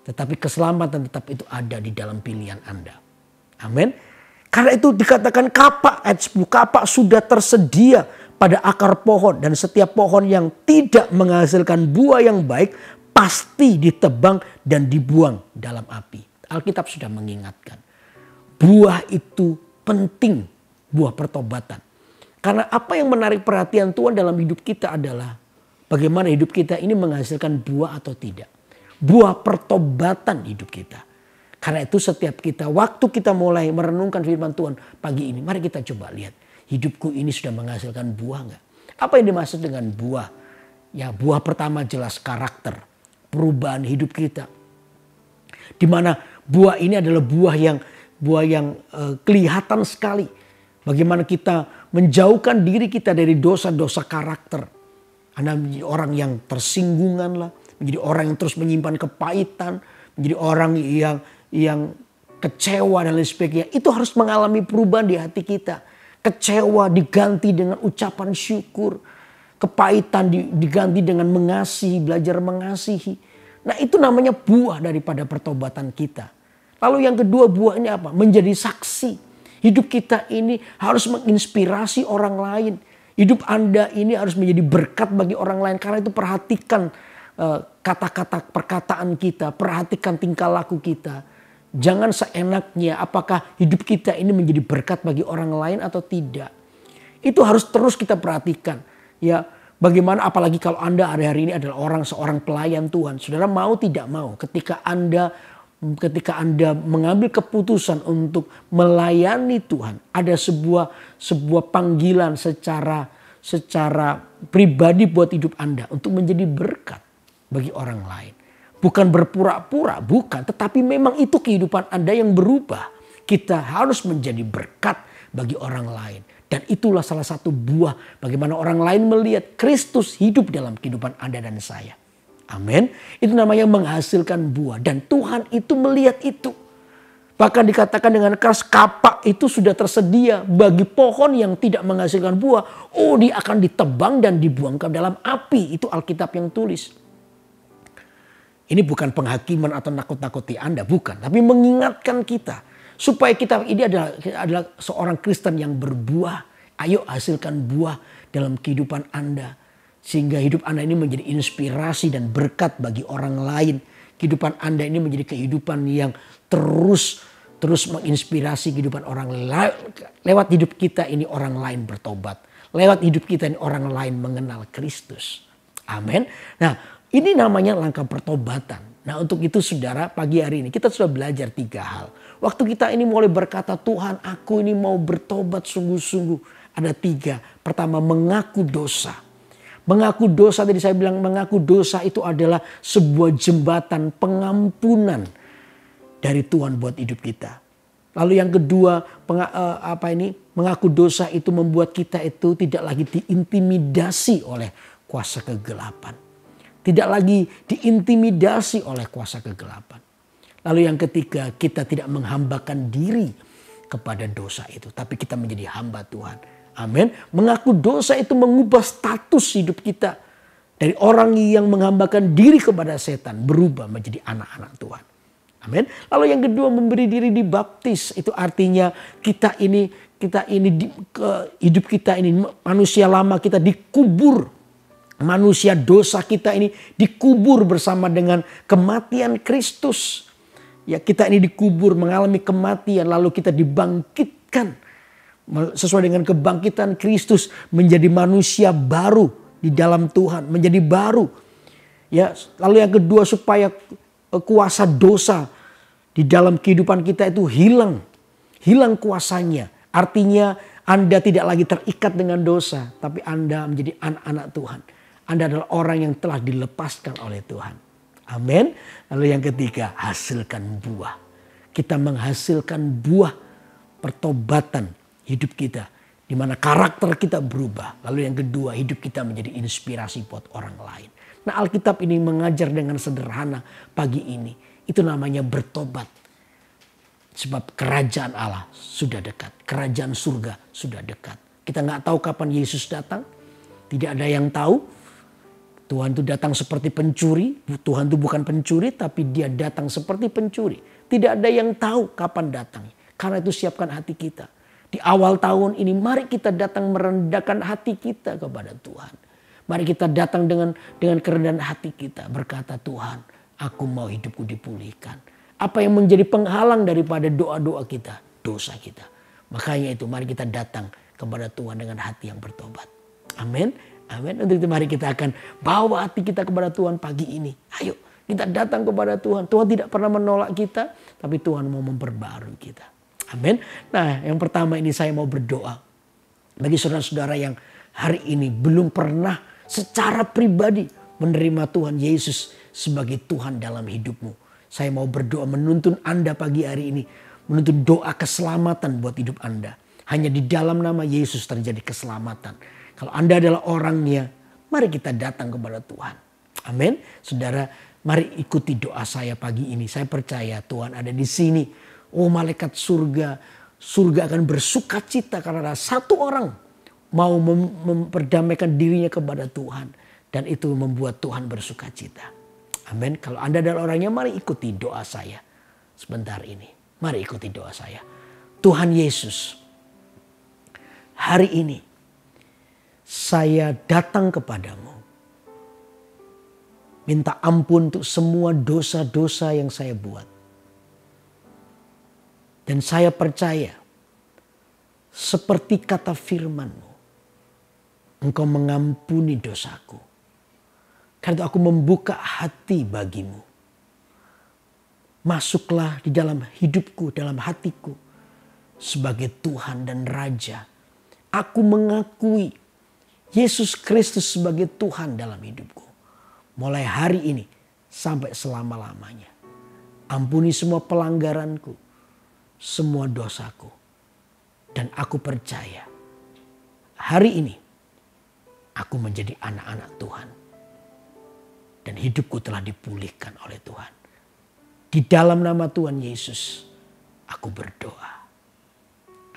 Tetapi keselamatan tetap itu ada di dalam pilihan Anda. Amin. Karena itu dikatakan kapak, ayat 10, kapak sudah tersedia pada akar pohon. Dan setiap pohon yang tidak menghasilkan buah yang baik pasti ditebang dan dibuang dalam api. Alkitab sudah mengingatkan. Buah itu penting, buah pertobatan. Karena apa yang menarik perhatian Tuhan dalam hidup kita adalah bagaimana hidup kita ini menghasilkan buah atau tidak. Buah pertobatan hidup kita. Karena itu setiap kita, waktu kita mulai merenungkan firman Tuhan pagi ini, mari kita coba lihat. Hidupku ini sudah menghasilkan buah enggak? Apa yang dimaksud dengan buah? Ya, buah pertama jelas karakter, perubahan hidup kita. Di mana buah ini adalah buah yang kelihatan sekali. Bagaimana kita menjauhkan diri kita dari dosa-dosa karakter. Anda menjadi orang yang tersinggungan lah, menjadi orang yang terus menyimpan kepahitan, menjadi orang yang kecewa dan lain sebagainya. Itu harus mengalami perubahan di hati kita. Kecewa diganti dengan ucapan syukur. Kepahitan diganti dengan mengasihi, belajar mengasihi. Nah, itu namanya buah daripada pertobatan kita. Lalu yang kedua, buahnya apa? Menjadi saksi. Hidup kita ini harus menginspirasi orang lain. Hidup Anda ini harus menjadi berkat bagi orang lain. Karena itu perhatikan kata-kata perkataan kita. Perhatikan tingkah laku kita. Jangan seenaknya apakah hidup kita ini menjadi berkat bagi orang lain atau tidak. Itu harus terus kita perhatikan. Ya, bagaimana apalagi kalau Anda hari-hari ini adalah seorang pelayan Tuhan. Saudara mau tidak mau ketika Anda mengambil keputusan untuk melayani Tuhan, ada sebuah panggilan secara pribadi buat hidup Anda untuk menjadi berkat bagi orang lain. Bukan berpura-pura, bukan, tetapi memang itu kehidupan Anda yang berubah. Kita harus menjadi berkat bagi orang lain. Dan itulah salah satu buah bagaimana orang lain melihat Kristus hidup dalam kehidupan Anda dan saya. Amin. Itu namanya menghasilkan buah. Dan Tuhan itu melihat itu. Bahkan dikatakan dengan keras, kapak itu sudah tersedia bagi pohon yang tidak menghasilkan buah. Oh, dia akan ditebang dan dibuang ke dalam api. Itu Alkitab yang tulis. Ini bukan penghakiman atau nakut-nakuti Anda, bukan. Tapi mengingatkan kita. Supaya kita ini adalah seorang Kristen yang berbuah. Ayo hasilkan buah dalam kehidupan Anda. Sehingga hidup Anda ini menjadi inspirasi dan berkat bagi orang lain. Kehidupan Anda ini menjadi kehidupan yang terus menginspirasi kehidupan orang lain. Lewat hidup kita ini orang lain bertobat. Lewat hidup kita ini orang lain mengenal Kristus. Amin. Nah, ini namanya langkah pertobatan. Nah, untuk itu saudara, pagi hari ini kita sudah belajar 3 hal. Waktu kita ini mulai berkata, Tuhan aku ini mau bertobat sungguh-sungguh. Ada 3. Pertama, mengaku dosa. Mengaku dosa, tadi saya bilang mengaku dosa itu adalah sebuah jembatan pengampunan dari Tuhan buat hidup kita. Lalu yang kedua, mengaku dosa itu membuat kita itu tidak lagi diintimidasi oleh kuasa kegelapan. Tidak lagi diintimidasi oleh kuasa kegelapan. Lalu yang ketiga, kita tidak menghambakan diri kepada dosa itu. Tapi kita menjadi hamba Tuhan. Amin. Mengaku dosa itu mengubah status hidup kita. Dari orang yang menghambakan diri kepada setan berubah menjadi anak-anak Tuhan. Amin. Lalu yang kedua, memberi diri dibaptis. Itu artinya hidup kita ini manusia lama kita dikubur manusia dosa kita ini dikubur bersama dengan kematian Kristus. Ya, kita ini dikubur mengalami kematian lalu kita dibangkitkan sesuai dengan kebangkitan Kristus menjadi manusia baru di dalam Tuhan, menjadi baru. Ya, lalu yang kedua supaya kuasa dosa di dalam kehidupan kita itu hilang kuasanya. Artinya Anda tidak lagi terikat dengan dosa, tapi Anda menjadi anak-anak Tuhan. Anda adalah orang yang telah dilepaskan oleh Tuhan. Amin. Lalu yang ketiga, hasilkan buah. Kita menghasilkan buah pertobatan hidup kita. Di mana karakter kita berubah. Lalu yang kedua, hidup kita menjadi inspirasi buat orang lain. Nah, Alkitab ini mengajar dengan sederhana pagi ini. Itu namanya bertobat. Sebab kerajaan Allah sudah dekat. Kerajaan surga sudah dekat. Kita nggak tahu kapan Yesus datang. Tidak ada yang tahu. Tuhan itu datang seperti pencuri. Tuhan itu bukan pencuri, tapi dia datang seperti pencuri. Tidak ada yang tahu kapan datang. Karena itu siapkan hati kita. Di awal tahun ini mari kita datang merendahkan hati kita kepada Tuhan. Mari kita datang dengan kerendahan hati kita. Berkata, Tuhan, aku mau hidupku dipulihkan. Apa yang menjadi penghalang daripada doa-doa kita? Dosa kita. Makanya itu mari kita datang kepada Tuhan dengan hati yang bertobat. Amin. Amin. Untuk itu mari kita akan bawa hati kita kepada Tuhan pagi ini. Ayo kita datang kepada Tuhan. Tuhan tidak pernah menolak kita. Tapi Tuhan mau memperbarui kita. Amin. Nah, yang pertama ini saya mau berdoa. Bagi saudara-saudara yang hari ini belum pernah secara pribadi menerima Tuhan Yesus sebagai Tuhan dalam hidupmu. Saya mau berdoa menuntun Anda pagi hari ini. Menuntun doa keselamatan buat hidup Anda. Hanya di dalam nama Yesus terjadi keselamatan. Kalau Anda adalah orangnya, mari kita datang kepada Tuhan. Amin. Saudara, mari ikuti doa saya pagi ini. Saya percaya Tuhan ada di sini. Oh, malaikat surga akan bersuka cita karena ada satu orang mau memperdamaikan dirinya kepada Tuhan. Dan itu membuat Tuhan bersuka cita. Amin. Kalau Anda adalah orangnya, mari ikuti doa saya sebentar ini. Mari ikuti doa saya. Tuhan Yesus, hari ini saya datang kepadamu. Minta ampun untuk semua dosa-dosa yang saya buat. Dan saya percaya seperti kata firman-Mu, Engkau mengampuni dosaku. Karena itu aku membuka hati bagimu. Masuklah di dalam hidupku, dalam hatiku. Sebagai Tuhan dan Raja. Aku mengakui Yesus Kristus sebagai Tuhan dalam hidupku. Mulai hari ini sampai selama-lamanya. Ampuni semua pelanggaranku. Semua dosaku. Dan aku percaya. Hari ini aku menjadi anak-anak Tuhan. Dan hidupku telah dipulihkan oleh Tuhan. Di dalam nama Tuhan Yesus aku berdoa.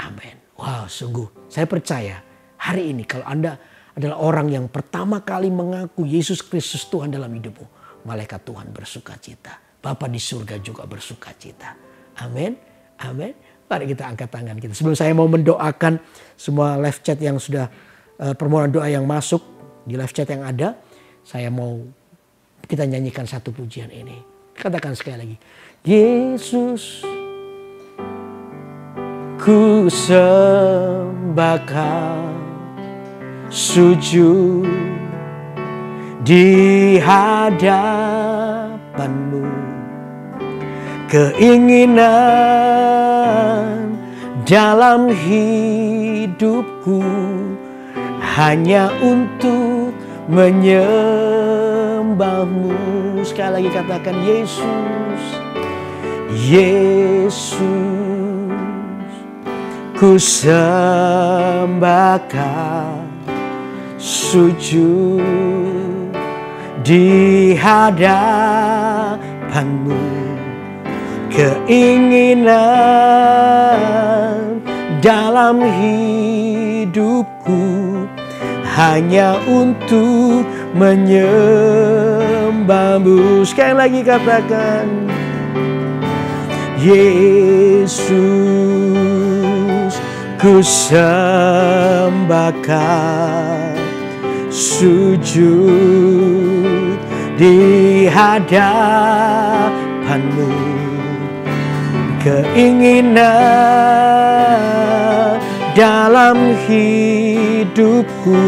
Amin. Wow, sungguh saya percaya hari ini kalau Anda adalah orang yang pertama kali mengaku Yesus Kristus Tuhan dalam hidupmu. Malaikat Tuhan bersuka cita. Bapa di surga juga bersuka cita. Amin. Amin. Mari kita angkat tangan kita. Sebelum saya mau mendoakan semua live chat yang sudah permohonan doa yang masuk di live chat yang ada. Saya mau kita nyanyikan satu pujian ini. Katakan sekali lagi. Yesus, ku sembahkan. Sujud di hadapan-Mu. Keinginan dalam hidupku hanya untuk menyembah-Mu. Sekali lagi katakan Yesus. Yesus, ku sembahkan. Sujud di hadapan-Mu. Keinginan dalam hidupku hanya untuk menyembah-Mu. Sekali lagi katakan Yesus, ku sembahkan. sujud di hadapanmu. Keinginan dalam hidupku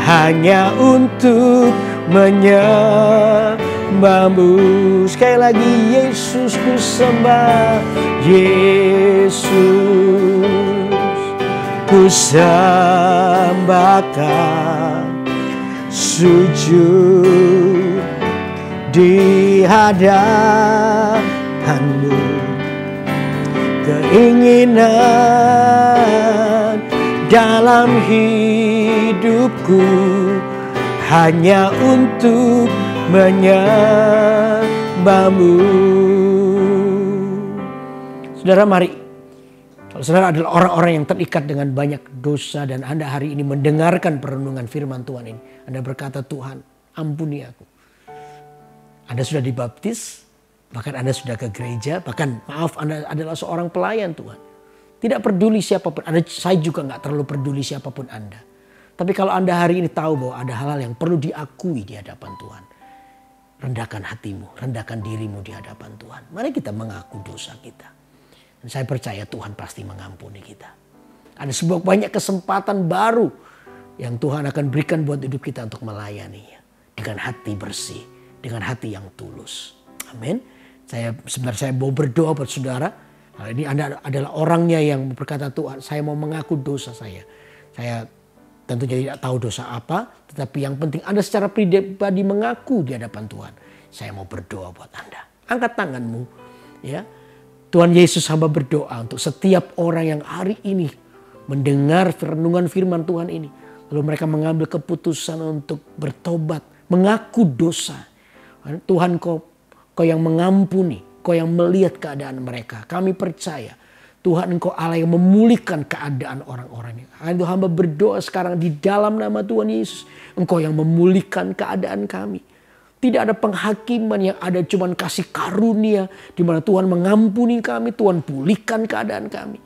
hanya untuk menyembahmu. Sekali lagi, Yesus ku sembah, Yesus ku sembahkan, sujud di hadapanmu. Keinginan dalam hidupku hanya untuk menyembahmu. Saudara, mari, kalau saudara adalah orang-orang yang terikat dengan banyak dosa dan Anda hari ini mendengarkan perenungan firman Tuhan ini, Anda berkata, Tuhan ampuni aku. Anda sudah dibaptis, bahkan Anda sudah ke gereja, bahkan maaf Anda adalah seorang pelayan Tuhan. Tidak peduli siapapun, saya juga gak terlalu peduli siapapun Anda. Tapi kalau Anda hari ini tahu bahwa ada hal-hal yang perlu diakui di hadapan Tuhan, rendahkan hatimu, rendahkan dirimu di hadapan Tuhan. Mari kita mengaku dosa kita. Dan saya percaya Tuhan pasti mengampuni kita. Ada sebuah banyak kesempatan baru yang Tuhan akan berikan buat hidup kita untuk melayaninya. Dengan hati bersih, dengan hati yang tulus. Amin. Sebenarnya saya mau berdoa buat saudara. Nah, ini Anda adalah orangnya yang berkata, Tuhan saya mau mengaku dosa saya. Saya tentunya tidak tahu dosa apa. Tetapi yang penting Anda secara pribadi mengaku di hadapan Tuhan. Saya mau berdoa buat Anda. Angkat tanganmu. Ya, Tuhan Yesus, hamba berdoa untuk setiap orang yang hari ini mendengar renungan firman Tuhan ini. Lalu mereka mengambil keputusan untuk bertobat. Mengaku dosa. Tuhan kau yang mengampuni. Kau yang melihat keadaan mereka. Kami percaya Tuhan Engkau Allah yang memulihkan keadaan orang-orang. Itu hamba berdoa sekarang di dalam nama Tuhan Yesus. Engkau yang memulihkan keadaan kami. Tidak ada penghakiman, yang ada cuma kasih karunia. Di mana Tuhan mengampuni kami, Tuhan pulihkan keadaan kami.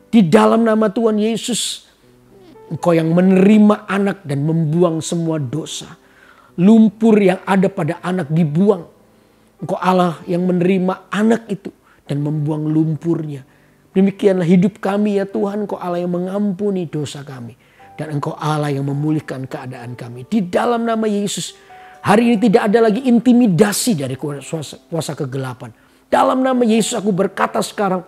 Di dalam nama Tuhan Yesus, Engkau yang menerima anak dan membuang semua dosa. Lumpur yang ada pada anak dibuang. Engkau Allah yang menerima anak itu dan membuang lumpurnya. Demikianlah hidup kami ya Tuhan. Engkau Allah yang mengampuni dosa kami. Dan Engkau Allah yang memulihkan keadaan kami. Di dalam nama Yesus, hari ini tidak ada lagi intimidasi dari kuasa kegelapan. Dalam nama Yesus aku berkata sekarang,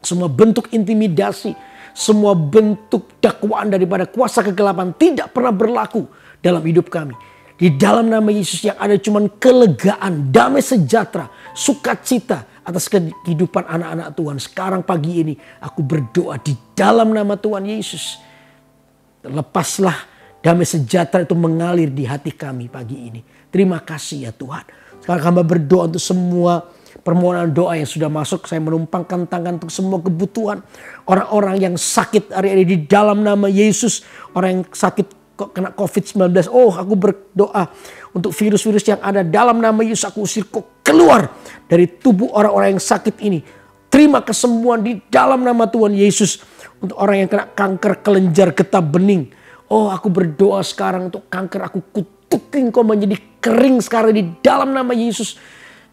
semua bentuk intimidasi, semua bentuk dakwaan daripada kuasa kegelapan tidak pernah berlaku dalam hidup kami. Di dalam nama Yesus yang ada cuma kelegaan, damai sejahtera, sukacita atas kehidupan anak-anak Tuhan. Sekarang pagi ini aku berdoa di dalam nama Tuhan Yesus. Lepaslah damai sejahtera itu mengalir di hati kami pagi ini. Terima kasih ya Tuhan. Sekarang kami berdoa untuk semua permohonan doa yang sudah masuk. Saya menumpangkan tangan untuk semua kebutuhan. Orang-orang yang sakit hari ini di dalam nama Yesus. Orang yang sakit kena COVID-19. Oh, aku berdoa untuk virus-virus yang ada dalam nama Yesus. Aku usir kau keluar dari tubuh orang-orang yang sakit ini. Terima kesembuhan di dalam nama Tuhan Yesus. Untuk orang yang kena kanker kelenjar getah bening. Oh, aku berdoa sekarang untuk kanker. Aku kutukin kau menjadi kering sekarang di dalam nama Yesus.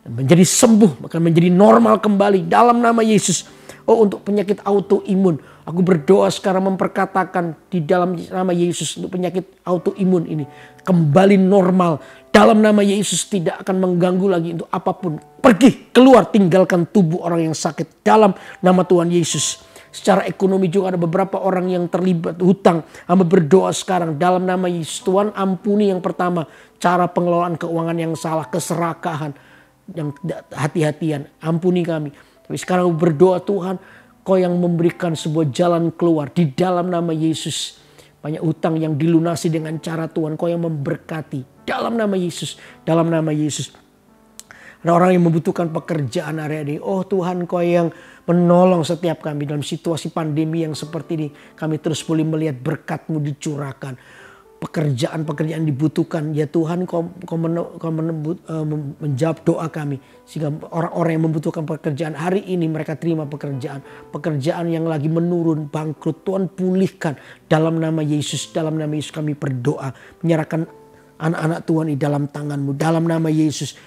Menjadi sembuh, bahkan menjadi normal kembali dalam nama Yesus. Oh, untuk penyakit autoimun. Aku berdoa sekarang memperkatakan di dalam nama Yesus untuk penyakit autoimun ini kembali normal. Dalam nama Yesus tidak akan mengganggu lagi untuk apapun. Pergi, keluar, tinggalkan tubuh orang yang sakit dalam nama Tuhan Yesus. Secara ekonomi juga ada beberapa orang yang terlibat hutang. Hamba berdoa sekarang dalam nama Yesus. Tuhan ampuni yang pertama, cara pengelolaan keuangan yang salah, keserakahan, yang hati-hatian. Ampuni kami. Tapi sekarang aku berdoa Tuhan, Kau yang memberikan sebuah jalan keluar di dalam nama Yesus. Banyak hutang yang dilunasi dengan cara Tuhan. Kau yang memberkati dalam nama Yesus. Dalam nama Yesus. Ada orang yang membutuhkan pekerjaan hari ini. Oh Tuhan, Kau yang menolong setiap kami dalam situasi pandemi yang seperti ini. Kami terus boleh melihat berkat-Mu dicurahkan. pekerjaan-pekerjaan dibutuhkan. Ya Tuhan, Kau menjawab doa kami. Sehingga orang-orang yang membutuhkan pekerjaan hari ini mereka terima pekerjaan. Pekerjaan yang lagi menurun, bangkrut, Tuhan pulihkan. Dalam nama Yesus, kami berdoa. Menyerahkan anak-anak Tuhan di dalam tangan-Mu. Dalam nama Yesus,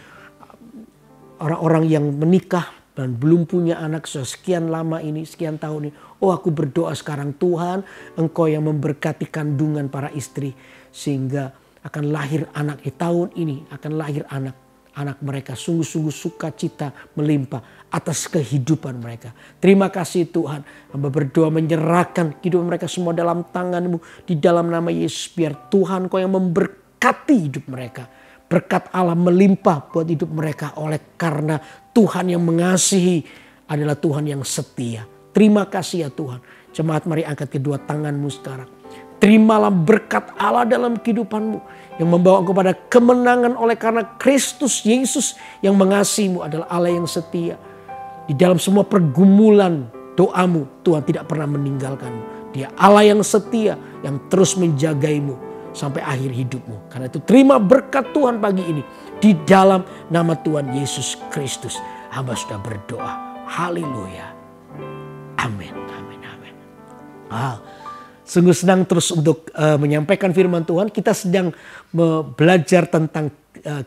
orang-orang yang menikah dan belum punya anak sekian lama ini, sekian tahun ini. Oh, aku berdoa sekarang, Tuhan, Engkau yang memberkati kandungan para istri. Sehingga akan lahir anak di tahun ini, akan lahir anak mereka. Sungguh-sungguh sukacita melimpah atas kehidupan mereka. Terima kasih Tuhan. Hamba berdoa menyerahkan kehidupan mereka semua dalam tangan-Mu. Di dalam nama Yesus, biar Tuhan Kau yang memberkati hidup mereka. Berkat Allah melimpah buat hidup mereka oleh karena Tuhan yang mengasihi adalah Tuhan yang setia. Terima kasih ya Tuhan. Jemaat, mari angkat kedua tangan-Mu sekarang. Terimalah berkat Allah dalam kehidupan-Mu yang membawa Engkau pada kemenangan oleh karena Kristus Yesus yang mengasihi-Mu adalah Allah yang setia. Di dalam semua pergumulan doa-Mu, Tuhan tidak pernah meninggalkan-Mu. Dia Allah yang setia yang terus menjagai-Mu sampai akhir hidupmu. Karena itu terima berkat Tuhan pagi ini. Di dalam nama Tuhan Yesus Kristus. Hamba sudah berdoa. Haleluya. Amin. Amin. Amin. Sungguh senang terus untuk menyampaikan firman Tuhan. Kita sedang belajar tentang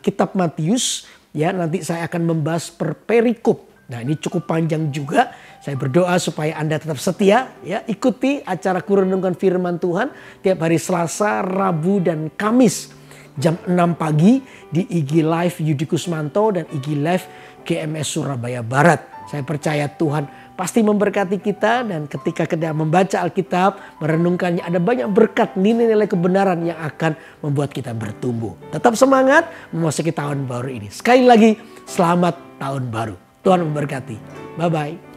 kitab Matius. Ya, nanti saya akan membahas per perikop. Nah, ini cukup panjang juga. Saya berdoa supaya Anda tetap setia. Ya, ikuti acara Kurenungkan Firman Tuhan tiap hari Selasa, Rabu, dan Kamis. Jam 6 pagi di IG Live Yudi Kusmanto dan IG Live GMS Surabaya Barat. Saya percaya Tuhan pasti memberkati kita. Dan ketika kita membaca Alkitab, merenungkannya, ada banyak berkat, nilai-nilai kebenaran yang akan membuat kita bertumbuh. Tetap semangat memasuki tahun baru ini. Sekali lagi, selamat tahun baru. Tuhan memberkati. Bye-bye.